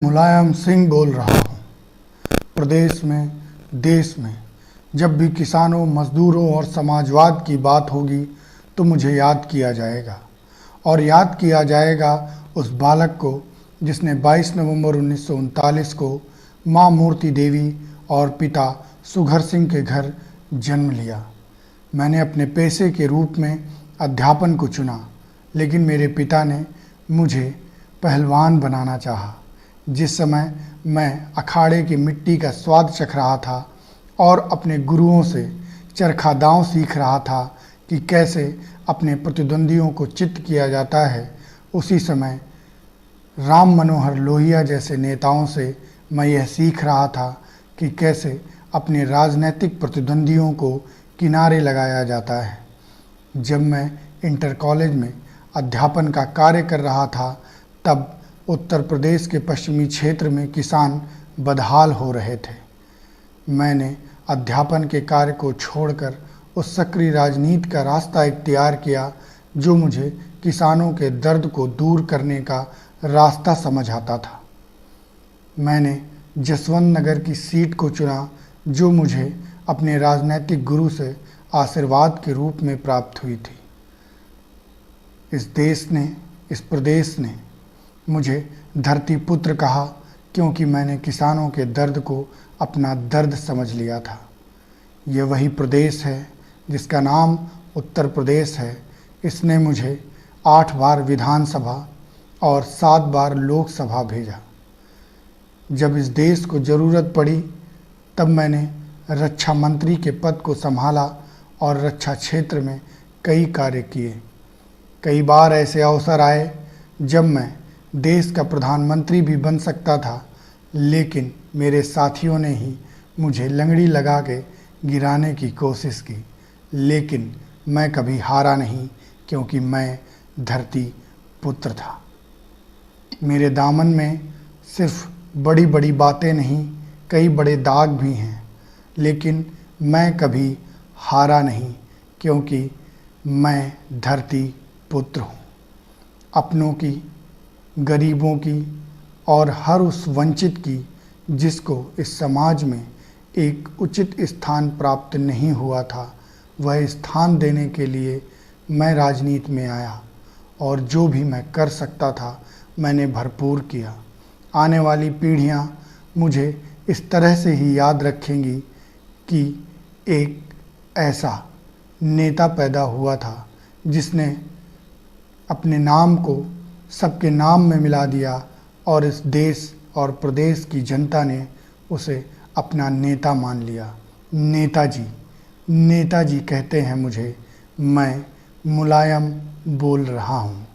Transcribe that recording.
मुलायम सिंह बोल रहा हूँ। प्रदेश में, देश में जब भी किसानों, मजदूरों और समाजवाद की बात होगी तो मुझे याद किया जाएगा। और याद किया जाएगा उस बालक को जिसने 22 नवंबर 1939 को माँ मूर्ति देवी और पिता सुघर सिंह के घर जन्म लिया। मैंने अपने पेशे के रूप में अध्यापन को चुना, लेकिन मेरे पिता ने मुझे पहलवान बनाना चाहा। जिस समय मैं अखाड़े की मिट्टी का स्वाद चख रहा था और अपने गुरुओं से चरखा दांव सीख रहा था कि कैसे अपने प्रतिद्वंदियों को चित्त किया जाता है, उसी समय राम मनोहर लोहिया जैसे नेताओं से मैं यह सीख रहा था कि कैसे अपने राजनीतिक प्रतिद्वंदियों को किनारे लगाया जाता है। जब मैं इंटर कॉलेज में अध्यापन का कार्य कर रहा था, तब उत्तर प्रदेश के पश्चिमी क्षेत्र में किसान बदहाल हो रहे थे। मैंने अध्यापन के कार्य को छोड़कर उस सक्रिय राजनीति का रास्ता इख्तियार किया जो मुझे किसानों के दर्द को दूर करने का रास्ता समझ आता था। मैंने जसवंत नगर की सीट को चुना जो मुझे अपने राजनीतिक गुरु से आशीर्वाद के रूप में प्राप्त हुई थी। इस प्रदेश ने मुझे धरती पुत्र कहा क्योंकि मैंने किसानों के दर्द को अपना दर्द समझ लिया था। यह वही प्रदेश है जिसका नाम उत्तर प्रदेश है। इसने मुझे 8 बार विधानसभा और 7 बार लोकसभा भेजा। जब इस देश को ज़रूरत पड़ी तब मैंने रक्षा मंत्री के पद को संभाला और रक्षा क्षेत्र में कई कार्य किए। कई बार ऐसे अवसर आए जब मैं देश का प्रधानमंत्री भी बन सकता था, लेकिन मेरे साथियों ने ही मुझे लंगड़ी लगा के गिराने की कोशिश की। लेकिन मैं कभी हारा नहीं क्योंकि मैं धरती पुत्र था। मेरे दामन में सिर्फ बड़ी बड़ी बातें नहीं, कई बड़े दाग भी हैं, लेकिन मैं कभी हारा नहीं क्योंकि मैं धरती पुत्र हूँ। अपनों की, गरीबों की और हर उस वंचित की जिसको इस समाज में एक उचित स्थान प्राप्त नहीं हुआ था, वह स्थान देने के लिए मैं राजनीति में आया और जो भी मैं कर सकता था मैंने भरपूर किया। आने वाली पीढ़ियां मुझे इस तरह से ही याद रखेंगी कि एक ऐसा नेता पैदा हुआ था जिसने अपने नाम को सबके नाम में मिला दिया और इस देश और प्रदेश की जनता ने उसे अपना नेता मान लिया। नेताजी, नेताजी कहते हैं मुझे। मैं मुलायम बोल रहा हूँ।